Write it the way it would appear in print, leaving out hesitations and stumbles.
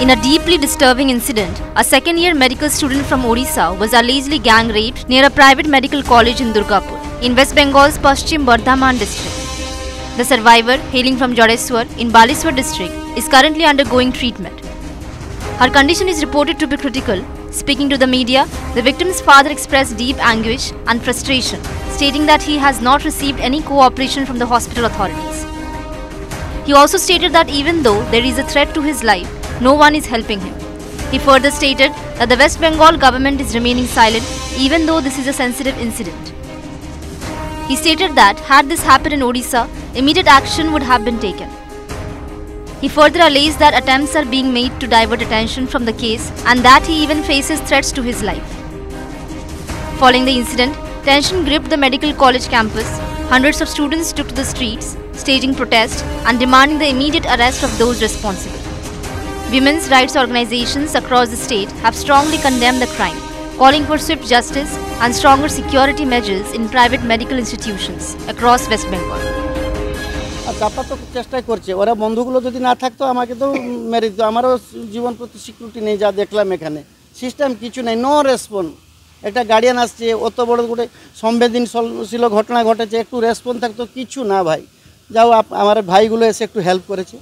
In a deeply disturbing incident, a second-year medical student from Odisha was allegedly gang raped near a private medical college in Durgapur, in West Bengal's Paschim Bardhaman district. The survivor, hailing from Jadeswar in Baliswar district, is currently undergoing treatment. Her condition is reported to be critical. Speaking to the media, the victim's father expressed deep anguish and frustration, stating that he has not received any cooperation from the hospital authorities. He also stated that even though there is a threat to his life, no one is helping him. He further stated that the West Bengal government is remaining silent even though this is a sensitive incident. He stated that had this happened in Odisha, immediate action would have been taken. He further alleged that attempts are being made to divert attention from the case and that he even faces threats to his life. Following the incident, tension gripped the medical college campus. Hundreds of students took to the streets, staging protests and demanding the immediate arrest of those responsible. Women's rights organizations across the state have strongly condemned the crime, calling for swift justice and stronger security measures in private medical institutions across West Bengal. চাপাতো চেষ্টা করছে ওরা বন্ধুগুলো যদি না থাকতো আমাকে তো মেরে দিত আমারও জীবন প্রতি সিকিউরিটি নেই যা দেখলাম এখানে সিস্টেম কিছু নেই নো রেসপন্স একটা গার্ডিয়ান আসছে অত বড় করে সংবেদনশীল ঘটনা ঘটেছে একটু রেসপন্স থাকতো কিছু না ভাই যাও আমার ভাইগুলো এসে একটু হেল্প করেছে